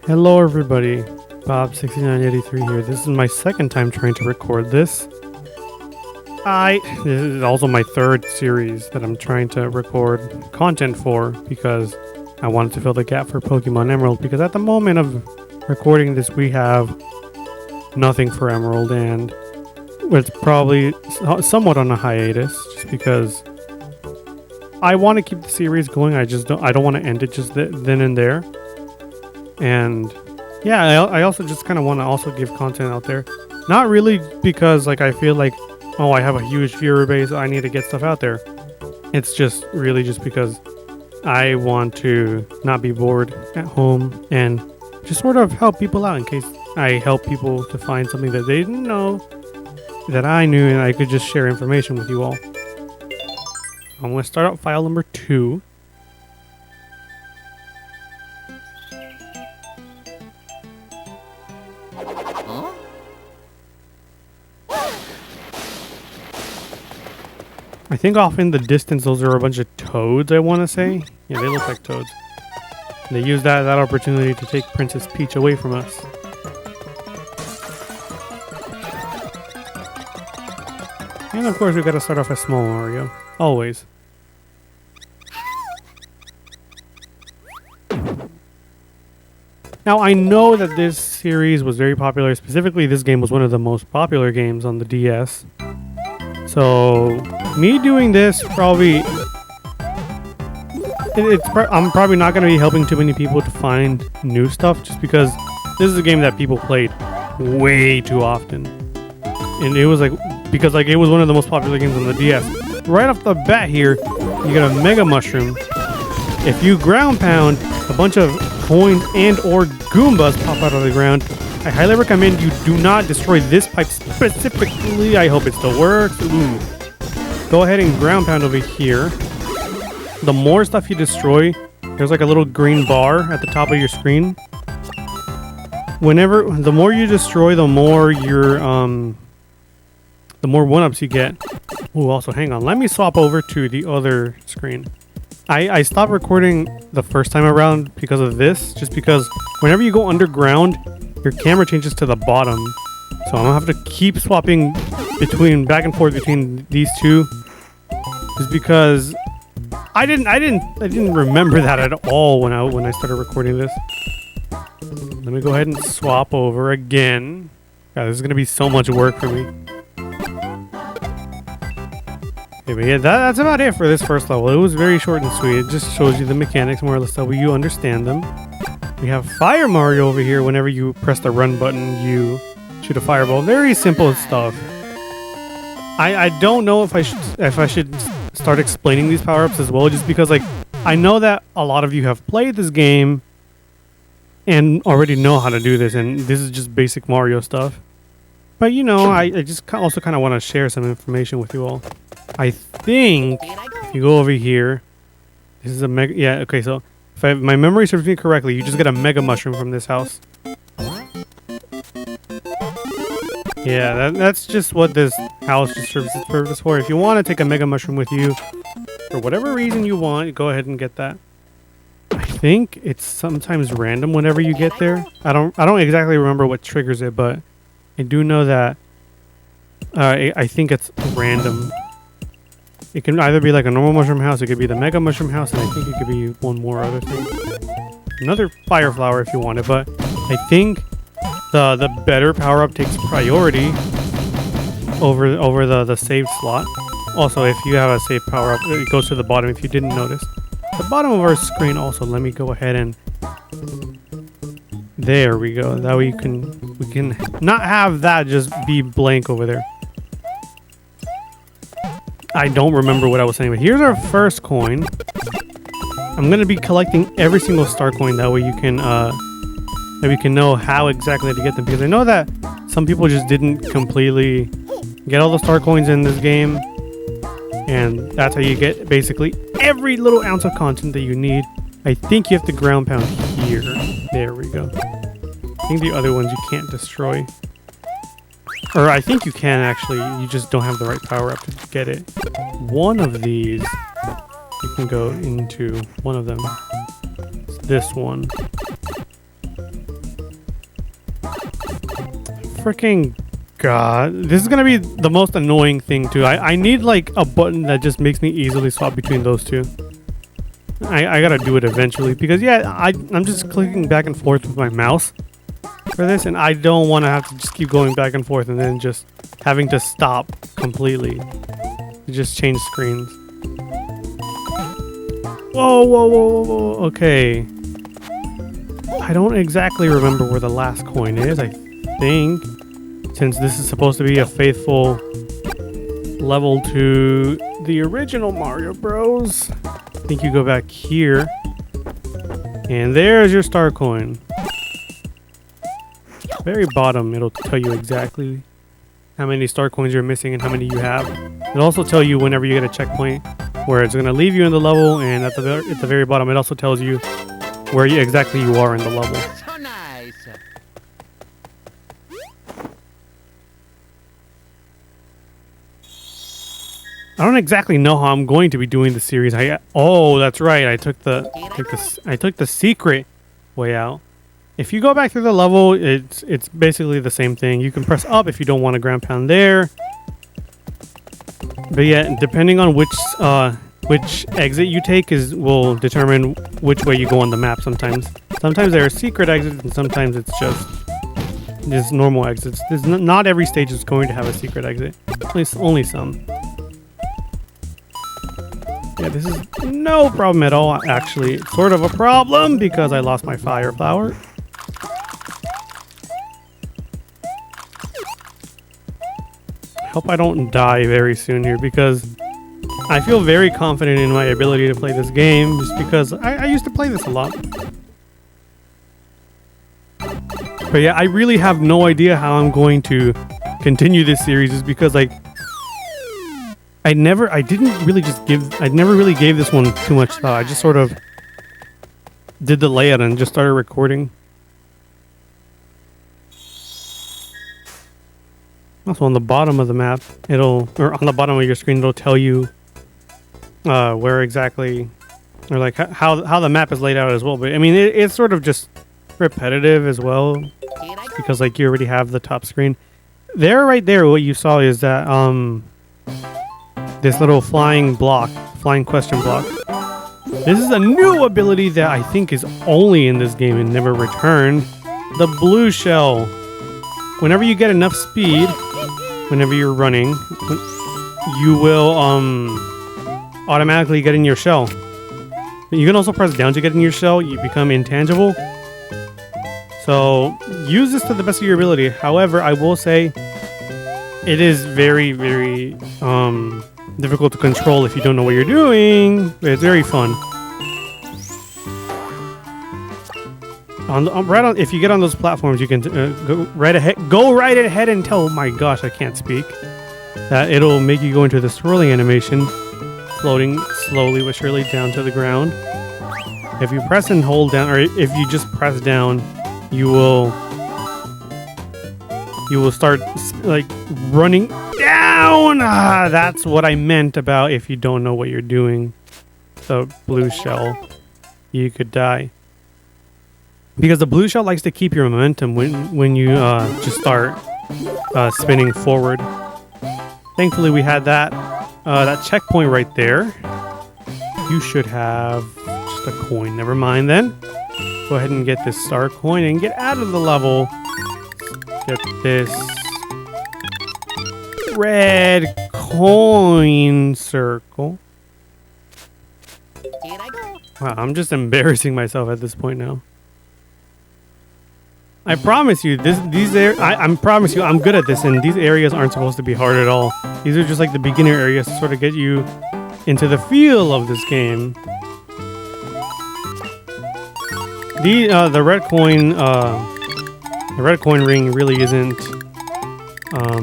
Hello everybody, Bob6983 here. This is my second time trying to record this. This is also my third series that I'm trying to record content for because I wanted to fill the gap for Pokemon Emerald, because at the moment of recording this we have nothing for Emerald, and it's probably somewhat on a hiatus just because I want to keep the series going. I don't want to end it just then and there. And yeah, I also just kind of want to also give content out there. Not really because like I feel like, oh, I have a huge viewer base, I need to get stuff out there. It's just really just because I want to not be bored at home and just sort of help people out in case I help people to find something that they didn't know that I knew, and I could just share information with you all. I'm going to start out file number 2. I think off in the distance those are a bunch of toads, I want to say. Yeah, they look like toads. They use that opportunity to take Princess Peach away from us. And of course we gotta start off as small Mario. Always. Now I know that this series was very popular. Specifically, this game was one of the most popular games on the DS. So me doing this probably I'm probably not going to be helping too many people to find new stuff, just because this is a game that people played way too often. And it was like, because like it was one of the most popular games on the DS. Right off the bat here, you get a Mega Mushroom. If you ground pound, a bunch of coins and or Goombas pop out of the ground. I highly recommend you do not destroy this pipe specifically. I hope it still works. Ooh. Go ahead and ground pound over here. The more stuff you destroy, there's like a little green bar at the top of your screen. The more you destroy, the more the more 1-ups you get. Ooh, also hang on. Let me swap over to the other screen. I stopped recording the first time around because of this, just because whenever you go underground, your camera changes to the bottom. So I'm gonna have to keep swapping back and forth between these two. Just because I didn't remember that at all when I started recording this. Let me go ahead and swap over again. God, this is gonna be so much work for me. Okay, but yeah, that's about it for this first level. It was very short and sweet. It just shows you the mechanics more or less so you understand them. We have Fire Mario over here. Whenever you press the run button, you shoot a fireball. Very simple stuff. I don't know if I should start explaining these power-ups as well, just because like I know that a lot of you have played this game and already know how to do this, and this is just basic Mario stuff. But you know, I just also kind of want to share some information with you all. I think if you go over here, this is a mega. Yeah, okay. So if my memory serves me correctly, you just get a Mega Mushroom from this house. Yeah, that's just what this house just serves its purpose for. If you want to take a Mega Mushroom with you, for whatever reason you want, go ahead and get that. I think it's sometimes random whenever you get there. I don't exactly remember what triggers it, but I do know that I think it's random. It can either be like a normal mushroom house, it could be the Mega Mushroom house, and I think it could be one more other thing. Another Fire Flower if you want it, but I think the better power-up takes priority over the save slot. Also, if you have a save power-up, it goes to the bottom if you didn't notice. The bottom of our screen also, let me go ahead and... There we go. That way we can not have that just be blank over there. I don't remember what I was saying, but here's our first coin. I'm going to be collecting every single star coin, that way you can know how exactly to get them, because I know that some people just didn't completely get all the star coins in this game, and that's how you get basically every little ounce of content that you need. I think you have to ground pound here. There we go. I think the other ones you can't destroy. Or I think you can actually, you just don't have the right power up to get it. One of these, you can go into one of them. this one. Freaking God. This is gonna be the most annoying thing too. I need like a button that just makes me easily swap between those two. I gotta do it eventually because yeah, I'm just clicking back and forth with my mouse for this, and I don't want to have to just keep going back and forth and then just having to stop completely to just change screens. Whoa, whoa, whoa, whoa, okay. I don't exactly remember where the last coin is, I think, since this is supposed to be a faithful level to the original Mario Bros. I think you go back here, and there's your star coin. Very bottom, it'll tell you exactly how many star coins you're missing and how many you have. It'll also tell you whenever you get a checkpoint where it's going to leave you in the level, and at the very bottom it also tells you where exactly you are in the level. So nice. I don't exactly know how I'm going to be doing the series. Oh, that's right. I took the secret way out. If you go back through the level, it's basically the same thing. You can press up if you don't want to ground pound there. But yeah, depending on which exit you take will determine which way you go on the map sometimes. Sometimes there are secret exits and sometimes it's just normal exits. Not every stage is going to have a secret exit. At least only some. Yeah, this is no problem at all. Actually, it's sort of a problem because I lost my fire flower. Hope I don't die very soon here because I feel very confident in my ability to play this game just because I used to play this a lot. But yeah, I really have no idea how I'm going to continue this series just because like I never really gave this one too much thought. I just sort of did the layout and just started recording. Also on the bottom of the map, or on the bottom of your screen, it'll tell you where exactly, or like how the map is laid out as well. But I mean, it's sort of just repetitive as well because like you already have the top screen. Right there, what you saw is that this little flying question block. This is a new ability that I think is only in this game and never returned. The blue shell. Whenever you get enough speed, whenever you're running, you will automatically get in your shell. You can also press down to get in your shell. You become intangible. So use this to the best of your ability. However, I will say it is very, very difficult to control if you don't know what you're doing. But it's very fun. If you get on those platforms, you can go right ahead and tell. Oh my gosh, I can't speak. That it'll make you go into the swirling animation, floating slowly but surely down to the ground. If you press and hold down, or if you just press down, you will start like running down. That's what I meant about if you don't know what you're doing. The blue shell, you could die. Because the blue shell likes to keep your momentum when you just start spinning forward. Thankfully, we had that checkpoint right there. You should have just a coin. Never mind then. Go ahead and get this star coin and get out of the level. Get this red coin circle. Here I go. Wow, I'm just embarrassing myself at this point now. I promise you, I promise you, I'm good at this, and these areas aren't supposed to be hard at all. These are just like the beginner areas to sort of get you into the feel of this game. The red coin ring really isn't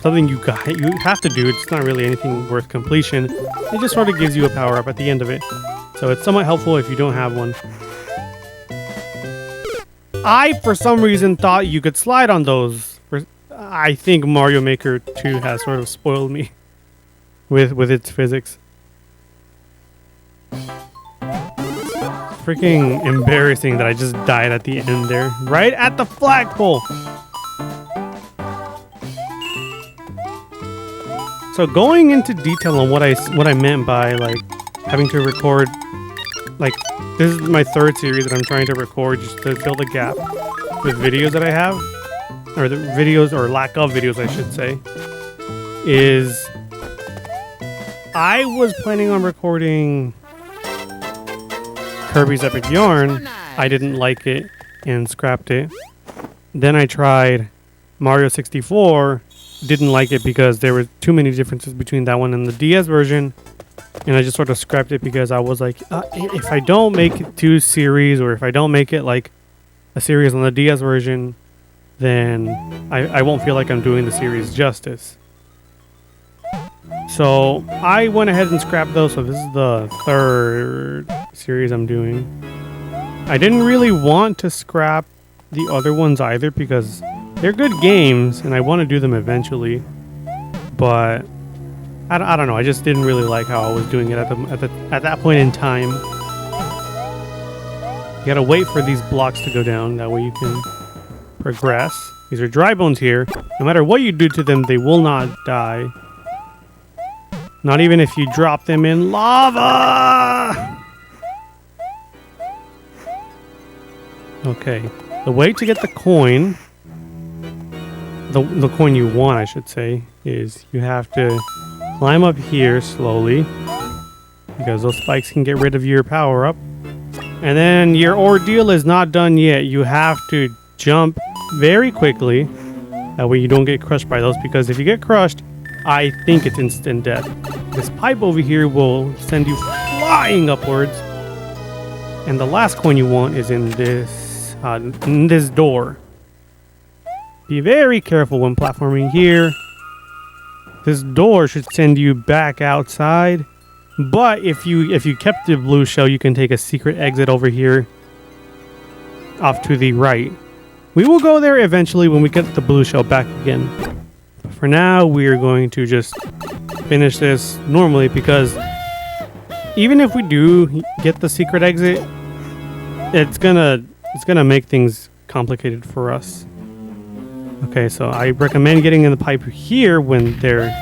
something you have to do. It's not really anything worth completion. It just sort of gives you a power up at the end of it, so it's somewhat helpful if you don't have one. I, for some reason, thought you could slide on those. I think Mario Maker 2 has sort of spoiled me with its physics. freaking embarrassing that I just died at the end there. Right at the flagpole. So going into detail on what I meant by like having to record, like this is my third series that I'm trying to record just to fill the gap with videos that I have, or the videos or lack of videos I should say, is I was planning on recording Kirby's Epic Yarn. I didn't like it and scrapped it. Then I tried Mario 64. Didn't like it because there were too many differences between that one and the DS version, and I just sort of scrapped it because I was like, if I don't make it to series, or if I don't make it like a series on the DS version, then I won't feel like I'm doing the series justice. So I went ahead and scrapped those. So this is the third series I'm doing. I didn't really want to scrap the other ones either because they're good games and I want to do them eventually, but I don't know. I just didn't really like how I was doing it at that point in time. You gotta wait for these blocks to go down. That way you can progress. These are dry bones here. No matter what you do to them, they will not die. Not even if you drop them in lava. Okay. The way to get the coin, the coin you want, I should say, is you have to climb up here slowly because those spikes can get rid of your power up. And then your ordeal is not done yet. You have to jump very quickly. That way you don't get crushed by those, because if you get crushed, I think it's instant death. This pipe over here will send you flying upwards. And the last coin you want is in this door. Be very careful when platforming here. This door should send you back outside. But if you kept the blue shell, you can take a secret exit over here off to the right. We will go there eventually when we get the blue shell back again. But for now, we are going to just finish this normally, because even if we do get the secret exit, it's gonna make things complicated for us. Okay, so I recommend getting in the pipe here when they're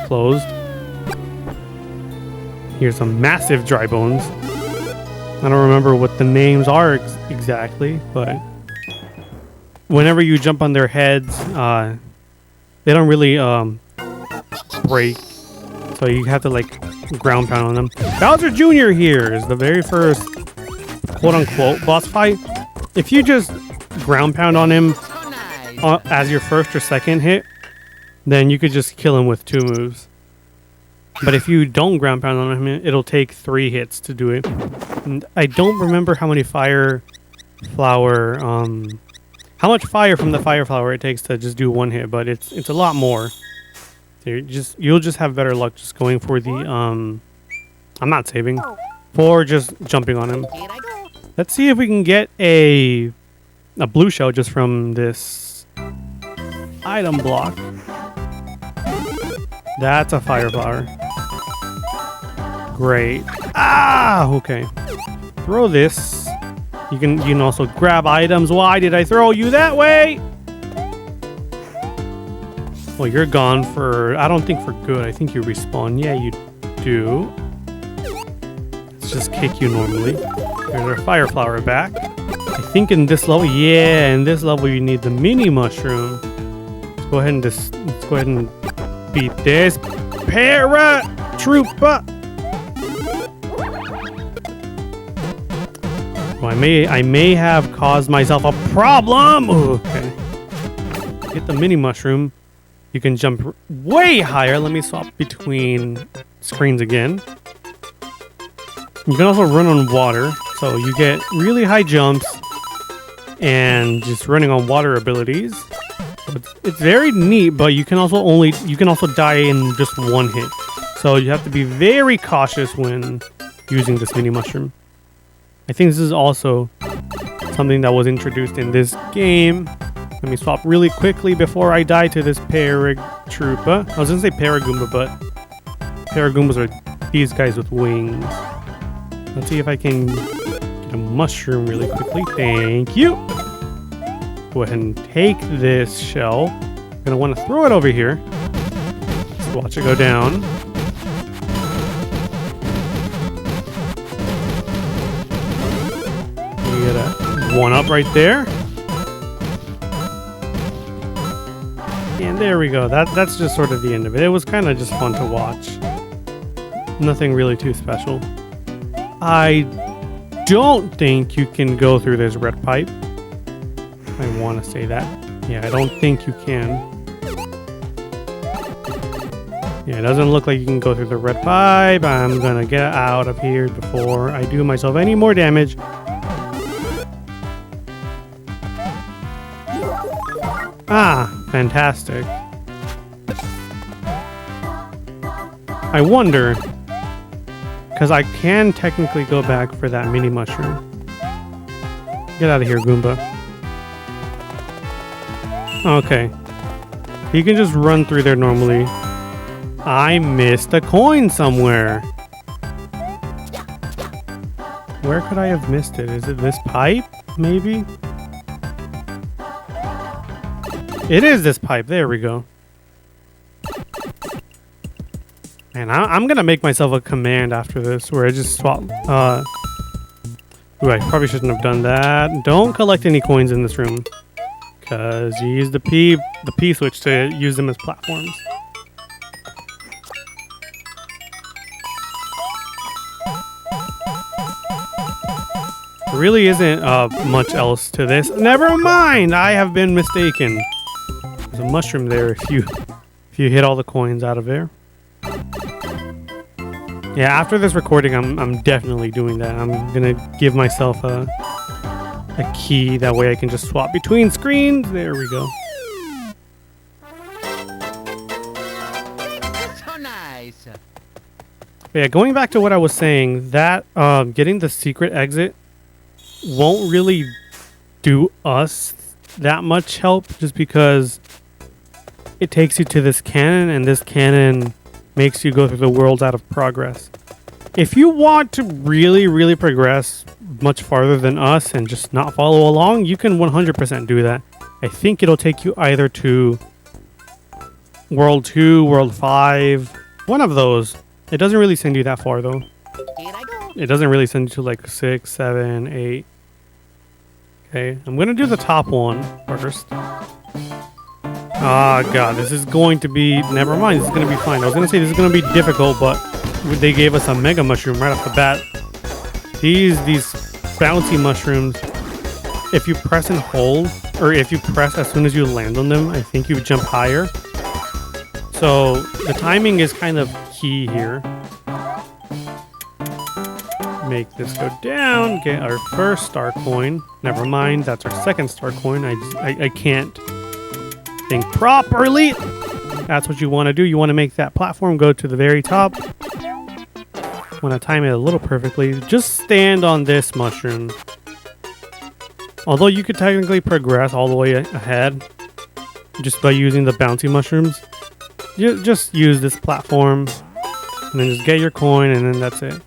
closed. Here's some massive dry bones. I don't remember what the names are exactly, but whenever you jump on their heads, they don't really break. So you have to like ground pound on them. Bowser Jr. here is the very first quote-unquote boss fight. If you just ground pound on him as your first or second hit, then you could just kill him with 2 moves. But if you don't ground pound on him, it'll take 3 hits to do it. And I don't remember how many fire flower, how much fire from the fire flower it takes to just do 1 hit, but it's a lot more. You'll just have better luck just going for the I'm not saving, for just jumping on him. Let's see if we can get a blue shell just from this item block. That's a fire flower. Great. Ah, okay. Throw this. You can also grab items. Why did I throw you that way? Well, you're gone for, I don't think for good. I think you respawn. Yeah, you do. Let's just kick you normally. There's our fire flower back. I think in this level, yeah, in this level you need the mini mushroom. Let's go ahead and beat this paratrooper. Well, I may have caused myself a problem. Ooh, okay. Get the mini mushroom. You can jump way higher. Let me swap between screens again. You can also run on water, so you get really high jumps and just running on water abilities. It's very neat, but you can also die in just 1 hit. So you have to be very cautious when using this mini mushroom. I think this is also something that was introduced in this game. Let me swap really quickly before I die to this paratrooper. I was gonna say Paragoomba, but Paragoombas are these guys with wings. Let's see if I can get a mushroom really quickly. Thank you. Go ahead and take this shell. I'm gonna want to throw it over here. Let's watch it go down. You get a one up right there. And there we go. That's just sort of the end of it. It was kind of just fun to watch. Nothing really too special. I don't think you can go through this red pipe. I want to say that. Yeah, I don't think you can. Yeah, it doesn't look like you can go through the red pipe. I'm gonna get out of here before I do myself any more damage. Ah, fantastic. I wonder, because I can technically go back for that mini mushroom. Get out of here, Goomba. Okay. You can just run through there normally. I missed a coin somewhere. Where could I have missed it? Is it this pipe, maybe? It is this pipe. There we go. And I'm gonna make myself a command after this where I just swap. Ooh, I probably shouldn't have done that. Don't collect any coins in this room, because you use the P switch to use them as platforms. There really isn't much else to this. Never mind. I have been mistaken. There's a mushroom there if you hit all the coins out of there. Yeah, after this recording, I'm definitely doing that. I'm gonna give myself a key. That way I can just swap between screens. There we go. So nice. Yeah, going back to what I was saying, that getting the secret exit won't really do us that much help, just because it takes you to this cannon, and this cannon makes you go through the worlds out of progress. If you want to really, really progress much farther than us and just not follow along, you can 100% do that. I think it'll take you either to World 2, World 5, one of those. It doesn't really send you that far, though. Here I go. It doesn't really send you to like 6, 7, 8. Okay, I'm going to do the top one first. Ah, God, this is going to be... Never mind, this is going to be fine. I was going to say this is going to be difficult, but they gave us a mega mushroom right off the bat. These bouncy mushrooms, if you press and hold, or if you press as soon as you land on them, I think you jump higher. So the timing is kind of key here. Make this go down, get our first star coin. Never mind, that's our second star coin. I can't think properly. That's what you want to do. You want to make that platform go to the very top. Want to time it a little perfectly. Just stand on this mushroom. Although you could technically progress all the way ahead just by using the bouncy mushrooms. You just use this platform and then just get your coin, and then that's it.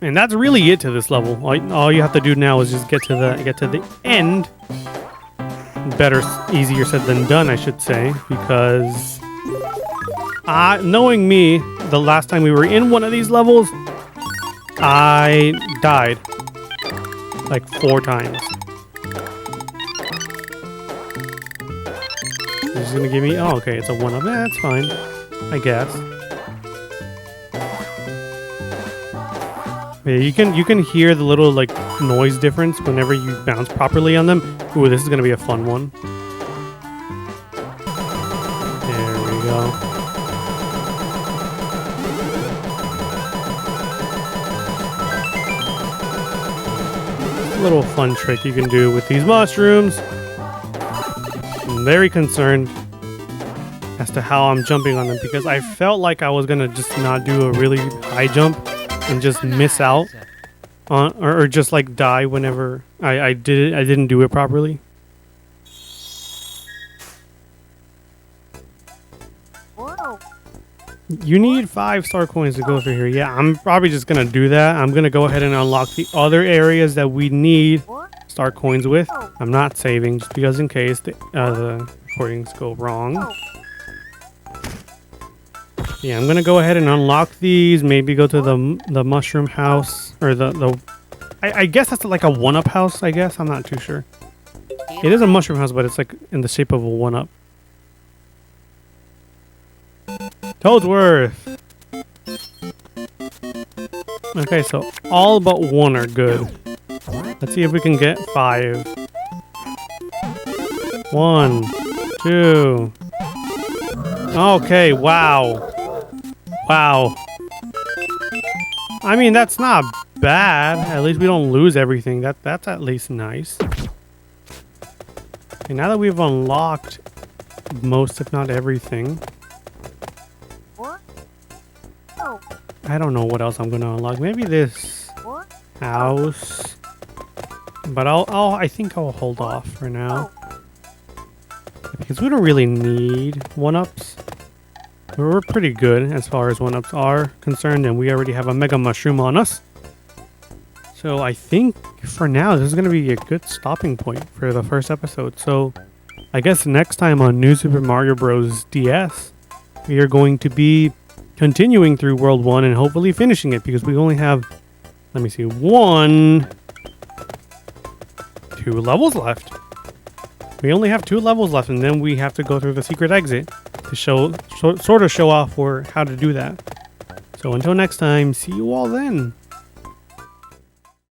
And that's really it to this level. All you have to do now is just get to the end. Better, easier said than done, I should say, because knowing me, the last time we were in one of these levels, I died like 4 times. This is gonna give me... Oh, okay, it's a 1-up. That's fine, I guess. Yeah, you can hear the little like noise difference whenever you bounce properly on them. Ooh, this is gonna be a fun one. There we go. A little fun trick you can do with these mushrooms. I'm very concerned as to how I'm jumping on them, because I felt like I was gonna just not do a really high jump and just miss out on, or just like die whenever I didn't do it properly. Whoa. You need 5-star coins to go through here. Yeah, I'm probably just gonna do that. I'm gonna go ahead and unlock the other areas that we need star coins with. I'm not saving just because in case the recordings go wrong. Yeah, I'm gonna go ahead and unlock these. Maybe go to the mushroom house or I guess that's like a 1-up house. I guess I'm not too sure. It is a mushroom house, but it's like in the shape of a 1-up. Toadsworth. Okay, so all but 1 are good. Let's see if we can get 5. 1, 2. Okay, wow. Wow. I mean, that's not bad. At least we don't lose everything. That's at least nice. Okay, now that we've unlocked most, if not everything. I don't know what else I'm gonna unlock. Maybe this house. But I think I'll hold off for now. Because we don't really need 1-ups. We're pretty good as far as 1-ups are concerned, and we already have a Mega Mushroom on us. So I think for now this is gonna be a good stopping point for the first episode. So I guess next time on New Super Mario Bros. DS, we are going to be continuing through World 1 and hopefully finishing it because we only have, let me see, 2 levels left. We only have 2 levels left, and then we have to go through the secret exit to sort of show off how to do that. So until next time, see you all then.